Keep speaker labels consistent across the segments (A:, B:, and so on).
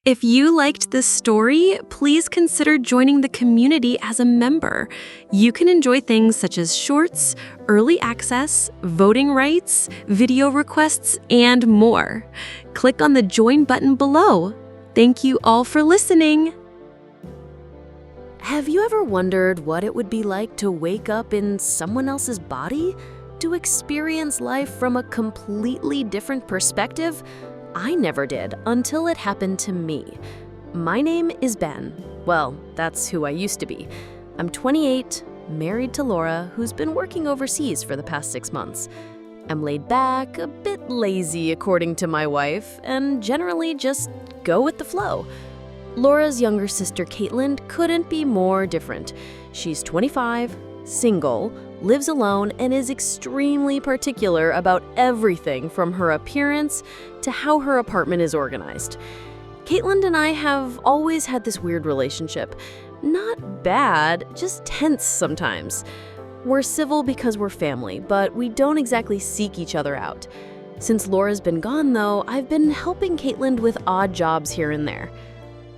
A: If you liked this story, please consider joining the community as a member. You can enjoy things such as shorts, early access, voting rights, video requests, and more. Click on the join button below. Thank you all for listening.
B: Have you ever wondered what it would be like to wake up in someone else's body? To experience life from a completely different perspective? I never did until it happened to me. My name is Ben. Well, that's who I used to be. I'm 28, married to Laura, who's been working overseas for the past 6 months. I'm laid back, a bit lazy according to my wife, and generally just go with the flow. Laura's younger sister Caitlin couldn't be more different. She's 25, single, lives alone, and is extremely particular about everything from her appearance to how her apartment is organized. Caitlin and I have always had this weird relationship. Not bad, just tense sometimes. We're civil because we're family, but we don't exactly seek each other out. Since Laura's been gone, though, I've been helping Caitlin with odd jobs here and there.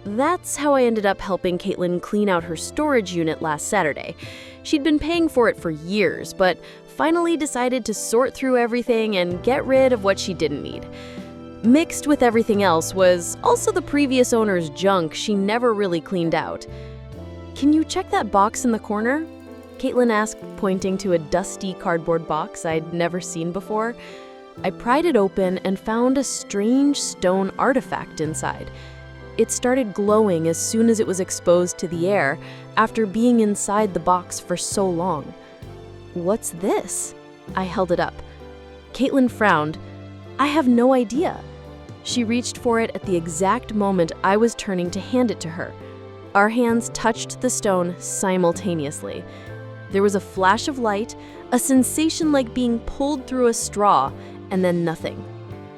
B: That's how I ended up helping Caitlin clean out her storage unit last Saturday. She'd been paying for it for years, but finally decided to sort through everything and get rid of what she didn't need. Mixed with everything else was also the previous owner's junk she never really cleaned out. "Can you check that box in the corner?" Caitlin asked, pointing to a dusty cardboard box I'd never seen before. I pried it open and found a strange stone artifact inside. It started glowing as soon as it was exposed to the air after being inside the box for so long. "What's this?" I held it up. Caitlin frowned. "I have no idea." She reached for it at the exact moment I was turning to hand it to her. Our hands touched the stone simultaneously. There was a flash of light, a sensation like being pulled through a straw, and then nothing.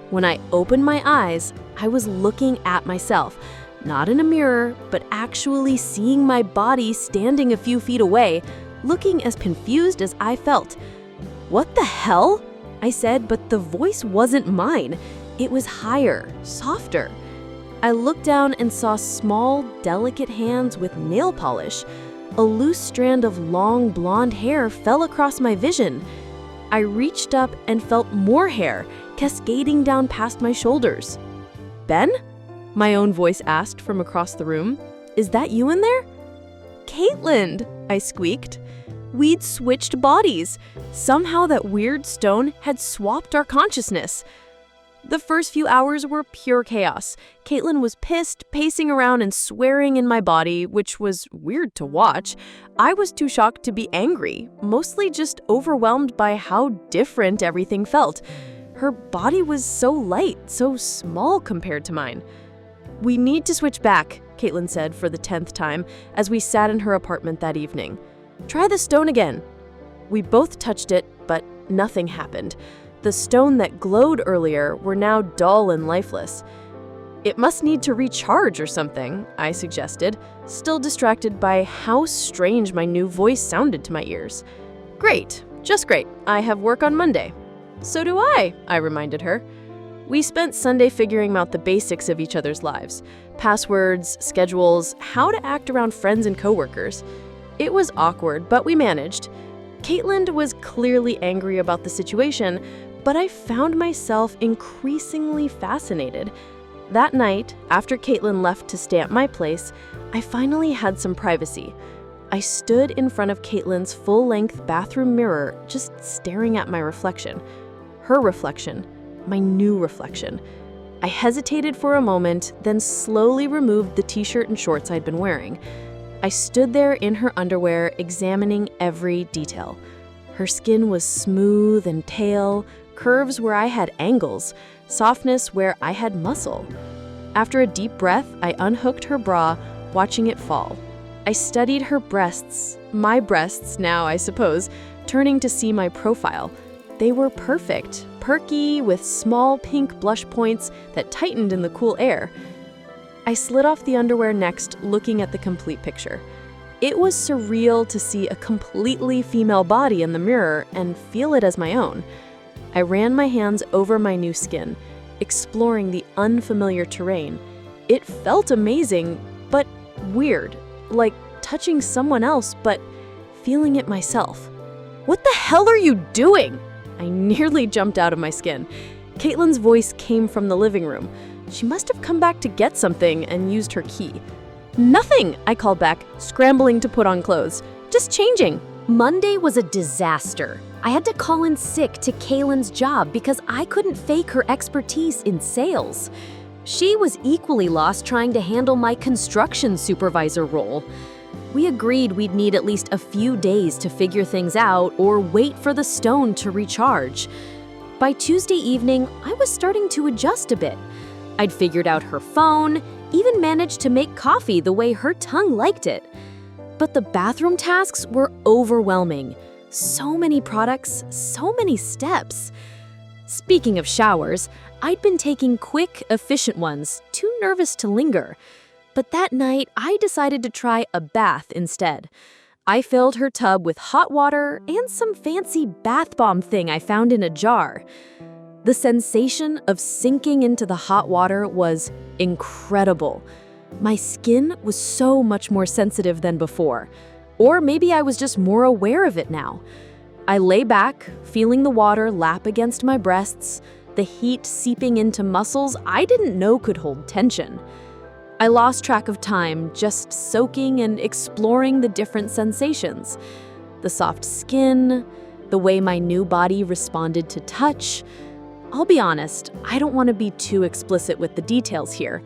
B: When I opened my eyes, I was looking at myself, not in a mirror, but actually seeing my body standing a few feet away, looking as confused as I felt. "What the hell?" I said, but the voice wasn't mine. It was higher, softer. I looked down and saw small, delicate hands with nail polish. A loose strand of long blonde hair fell across my vision. I reached up and felt more hair cascading down past my shoulders. "Ben?" my own voice asked from across the room. "Is that you in there?" "Caitlin," I squeaked. We'd switched bodies. Somehow that weird stone had swapped our consciousness. The first few hours were pure chaos. Caitlin was pissed, pacing around and swearing in my body, which was weird to watch. I was too shocked to be angry, mostly just overwhelmed by how different everything felt. Her body was so light, so small compared to mine. "We need to switch back," Caitlin said for the 10th time as we sat in her apartment that evening. "Try the stone again." We both touched it, but nothing happened. The stone that glowed earlier were now dull and lifeless. "It must need to recharge or something," I suggested, still distracted by how strange my new voice sounded to my ears. "Great, just great. I have work on Monday." "So do I reminded her. We spent Sunday figuring out the basics of each other's lives. Passwords, schedules, how to act around friends and coworkers. It was awkward, but we managed. Caitlin was clearly angry about the situation, but I found myself increasingly fascinated. That night, after Caitlin left to stay at my place, I finally had some privacy. I stood in front of Caitlin's full-length bathroom mirror, just staring at my reflection. Her reflection, my new reflection. I hesitated for a moment, then slowly removed the t-shirt and shorts I'd been wearing. I stood there in her underwear, examining every detail. Her skin was smooth and pale, curves where I had angles, softness where I had muscle. After a deep breath, I unhooked her bra, watching it fall. I studied her breasts, my breasts now, I suppose, turning to see my profile. They were perfect, perky, with small pink blush points that tightened in the cool air. I slid off the underwear next, looking at the complete picture. It was surreal to see a completely female body in the mirror and feel it as my own. I ran my hands over my new skin, exploring the unfamiliar terrain. It felt amazing, but weird, like touching someone else, but feeling it myself. "What the hell are you doing?" I nearly jumped out of my skin. Caitlin's voice came from the living room. She must have come back to get something and used her key. "Nothing," I called back, scrambling to put on clothes. "Just changing." Monday was a disaster. I had to call in sick to Caitlin's job because I couldn't fake her expertise in sales. She was equally lost trying to handle my construction supervisor role. We agreed we'd need at least a few days to figure things out or wait for the stone to recharge. By Tuesday evening, I was starting to adjust a bit. I'd figured out her phone, even managed to make coffee the way her tongue liked it. But the bathroom tasks were overwhelming. So many products, so many steps. Speaking of showers, I'd been taking quick, efficient ones, too nervous to linger. But that night, I decided to try a bath instead. I filled her tub with hot water and some fancy bath bomb thing I found in a jar. The sensation of sinking into the hot water was incredible. My skin was so much more sensitive than before. Or maybe I was just more aware of it now. I lay back, feeling the water lap against my breasts, the heat seeping into muscles I didn't know could hold tension. I lost track of time, just soaking and exploring the different sensations. The soft skin, the way my new body responded to touch. I'll be honest, I don't want to be too explicit with the details here.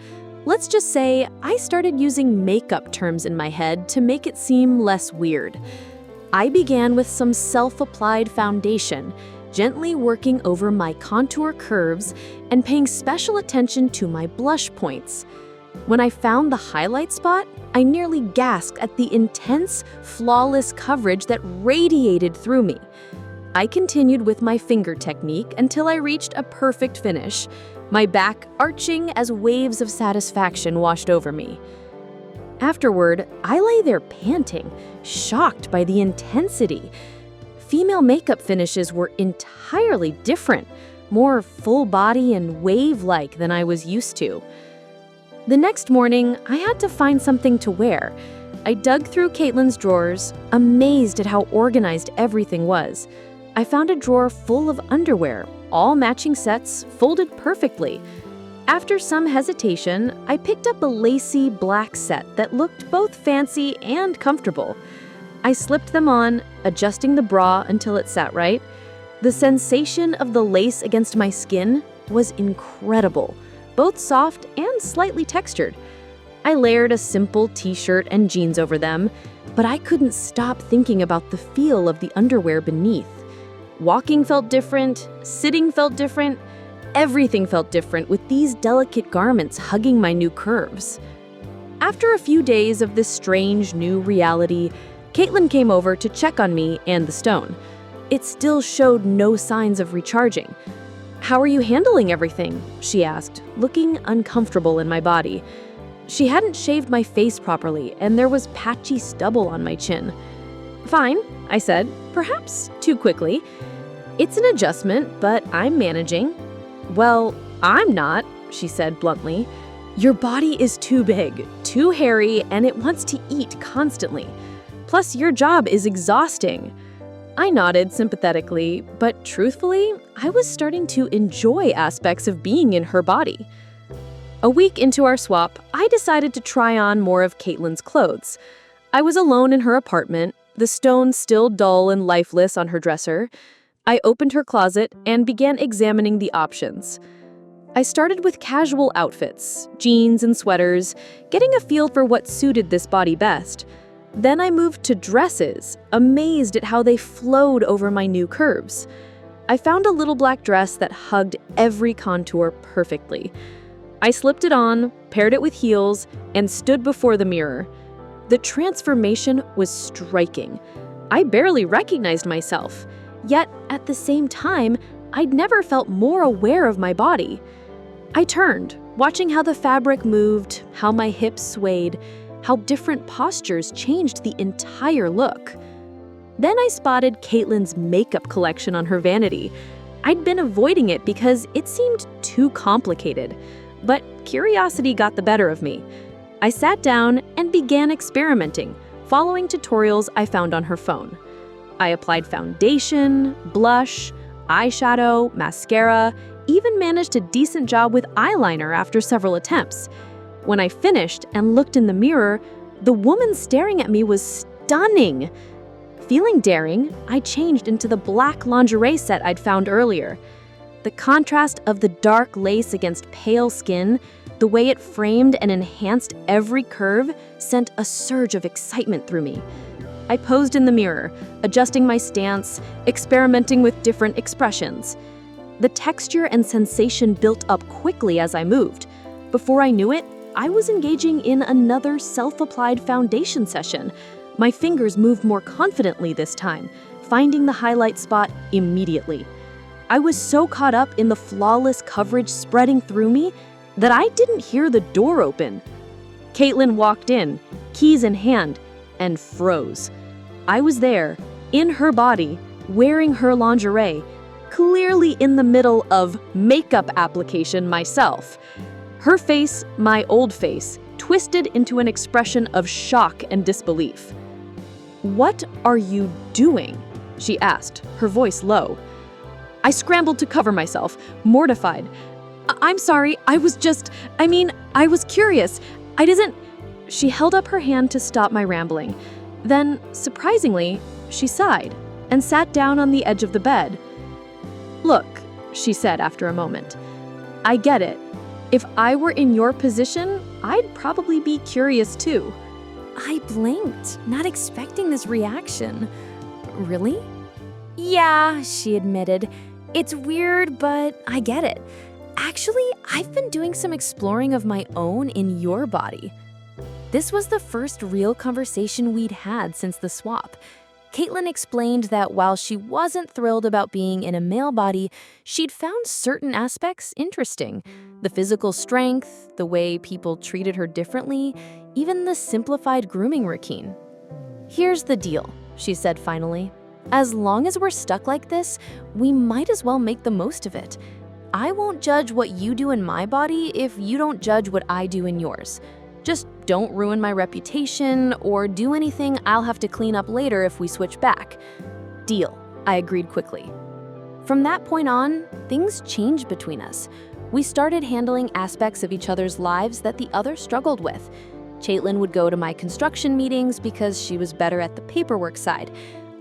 B: Let's just say I started using makeup terms in my head to make it seem less weird. I began with some self-applied foundation, gently working over my contour curves and paying special attention to my blush points. When I found the highlight spot, I nearly gasped at the intense, flawless coverage that radiated through me. I continued with my finger technique until I reached a perfect finish, my back arching as waves of satisfaction washed over me. Afterward, I lay there panting, shocked by the intensity. Female makeup finishes were entirely different, more full body and wave-like than I was used to. The next morning, I had to find something to wear. I dug through Caitlin's drawers, amazed at how organized everything was. I found a drawer full of underwear, all matching sets, folded perfectly. After some hesitation, I picked up a lacy black set that looked both fancy and comfortable. I slipped them on, adjusting the bra until it sat right. The sensation of the lace against my skin was incredible, both soft and slightly textured. I layered a simple t-shirt and jeans over them, but I couldn't stop thinking about the feel of the underwear beneath. Walking felt different, sitting felt different, everything felt different with these delicate garments hugging my new curves. After a few days of this strange new reality, Caitlin came over to check on me and the stone. It still showed no signs of recharging. "How are you handling everything?" she asked, looking uncomfortable in my body. She hadn't shaved my face properly, and there was patchy stubble on my chin. "Fine," I said, perhaps too quickly. "It's an adjustment, but I'm managing." "Well, I'm not," she said bluntly. "Your body is too big, too hairy, and it wants to eat constantly. Plus, your job is exhausting." I nodded sympathetically, but truthfully, I was starting to enjoy aspects of being in her body. A week into our swap, I decided to try on more of Caitlin's clothes. I was alone in her apartment, the stone still dull and lifeless on her dresser. I opened her closet and began examining the options. I started with casual outfits, jeans and sweaters, getting a feel for what suited this body best. Then I moved to dresses, amazed at how they flowed over my new curves. I found a little black dress that hugged every contour perfectly. I slipped it on, paired it with heels, and stood before the mirror. The transformation was striking. I barely recognized myself. Yet, at the same time, I'd never felt more aware of my body. I turned, watching how the fabric moved, how my hips swayed, how different postures changed the entire look. Then I spotted Caitlin's makeup collection on her vanity. I'd been avoiding it because it seemed too complicated. But curiosity got the better of me. I sat down and began experimenting, following tutorials I found on her phone. I applied foundation, blush, eyeshadow, mascara, even managed a decent job with eyeliner after several attempts. When I finished and looked in the mirror, the woman staring at me was stunning. Feeling daring, I changed into the black lingerie set I'd found earlier. The contrast of the dark lace against pale skin, the way it framed and enhanced every curve, sent a surge of excitement through me. I posed in the mirror, adjusting my stance, experimenting with different expressions. The texture and sensation built up quickly as I moved. Before I knew it, I was engaging in another self-applied foundation session. My fingers moved more confidently this time, finding the highlight spot immediately. I was so caught up in the flawless coverage spreading through me that I didn't hear the door open. Caitlin walked in, keys in hand, and froze. I was there, in her body, wearing her lingerie, clearly in the middle of makeup application myself. Her face, my old face, twisted into an expression of shock and disbelief. "What are you doing?" she asked, her voice low. I scrambled to cover myself, mortified. I'm sorry, I was curious. I didn't..." She held up her hand to stop my rambling. Then, surprisingly, she sighed and sat down on the edge of the bed. "Look," she said after a moment, "I get it. If I were in your position, I'd probably be curious too."
C: I blinked, not expecting this reaction. "Really?" "Yeah," she admitted. "It's weird, but I get it. Actually, I've been doing some exploring of my own in your body." This was the first real conversation we'd had since the swap. Caitlin explained that while she wasn't thrilled about being in a male body, she'd found certain aspects interesting. The physical strength, the way people treated her differently, even the simplified grooming routine. "Here's the deal," she said finally. "As long as we're stuck like this, we might as well make the most of it. I won't judge what you do in my body if you don't judge what I do in yours. Just don't ruin my reputation or do anything I'll have to clean up later if we switch back." "Deal," I agreed quickly. From that point on, things changed between us. We started handling aspects of each other's lives that the other struggled with. Caitlin would go to my construction meetings because she was better at the paperwork side.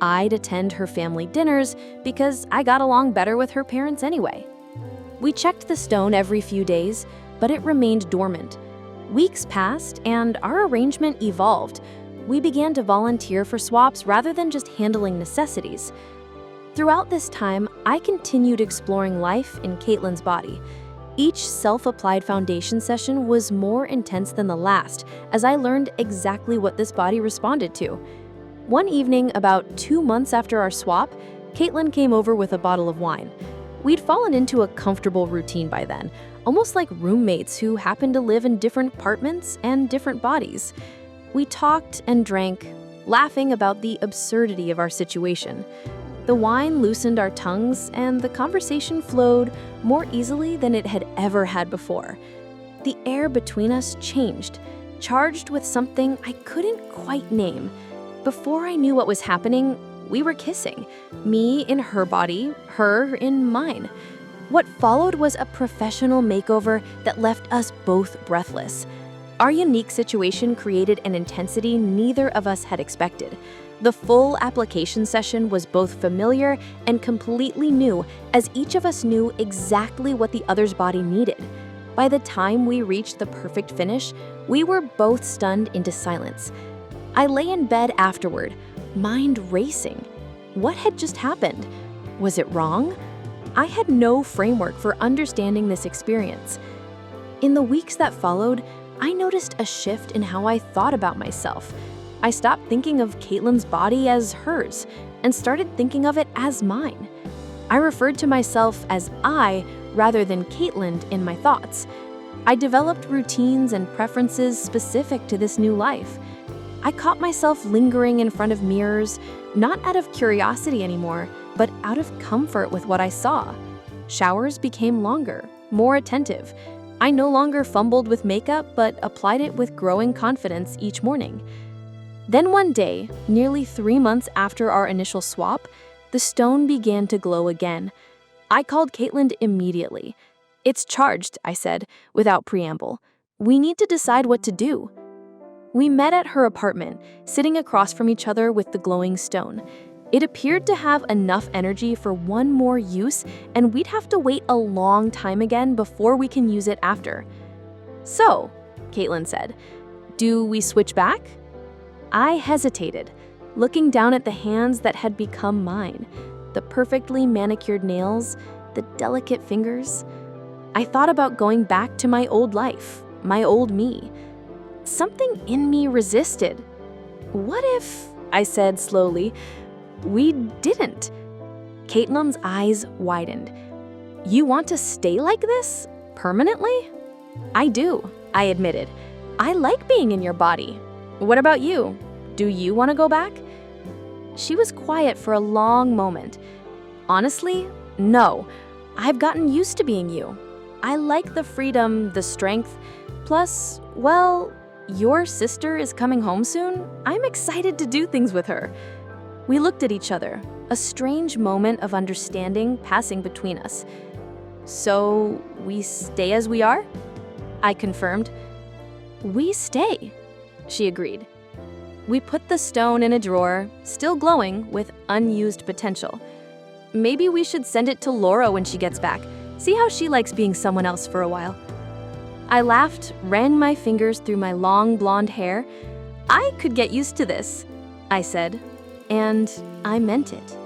C: I'd attend her family dinners because I got along better with her parents anyway. We checked the stone every few days, but it remained dormant. Weeks passed and our arrangement evolved. We began to volunteer for swaps rather than just handling necessities. Throughout this time, I continued exploring life in Caitlin's body. Each self-applied foundation session was more intense than the last, as I learned exactly what this body responded to. One evening, about 2 months after our swap, Caitlin came over with a bottle of wine. We'd fallen into a comfortable routine by then, almost like roommates who happened to live in different apartments and different bodies. We talked and drank, laughing about the absurdity of our situation. The wine loosened our tongues, and the conversation flowed more easily than it had ever had before. The air between us changed, charged with something I couldn't quite name. Before I knew what was happening, we were kissing, me in her body, her in mine. What followed was a professional makeover that left us both breathless. Our unique situation created an intensity neither of us had expected. The full application session was both familiar and completely new, as each of us knew exactly what the other's body needed. By the time we reached the perfect finish, we were both stunned into silence. I lay in bed afterward, mind racing. What had just happened? Was it wrong? I had no framework for understanding this experience. In the weeks that followed, I noticed a shift in how I thought about myself. I stopped thinking of Caitlin's body as hers and started thinking of it as mine. I referred to myself as I rather than Caitlin in my thoughts. I developed routines and preferences specific to this new life. I caught myself lingering in front of mirrors, not out of curiosity anymore, but out of comfort with what I saw. Showers became longer, more attentive.
B: I no longer fumbled with makeup, but applied it with growing confidence each morning. Then one day, nearly 3 months after our initial swap, the stone began to glow again. I called Caitlin immediately. "It's charged," I said, without preamble. "We need to decide what to do." We met at her apartment, sitting across from each other with the glowing stone. It appeared to have enough energy for one more use, and we'd have to wait a long time again before we can use it after. "So," Caitlin said, "do we switch back?" I hesitated, looking down at the hands that had become mine, the perfectly manicured nails, the delicate fingers. I thought about going back to my old life, my old me. Something in me resisted. "What if," I said slowly, "we didn't?" Caitlin's eyes widened. "You want to stay like this? Permanently?" "I do," I admitted. "I like being in your body. What about you? Do you want to go back?" She was quiet for a long moment. "Honestly, no. I've gotten used to being you. I like the freedom, the strength. Plus, well, your sister is coming home soon. I'm excited to do things with her." We looked at each other, a strange moment of understanding passing between us. "So, we stay as we are?" I confirmed. "We stay," she agreed. We put the stone in a drawer, still glowing with unused potential. Maybe we should send it to Laura when she gets back. See how she likes being someone else for a while. I laughed, ran my fingers through my long blonde hair. "I could get used to this," I said, and I meant it.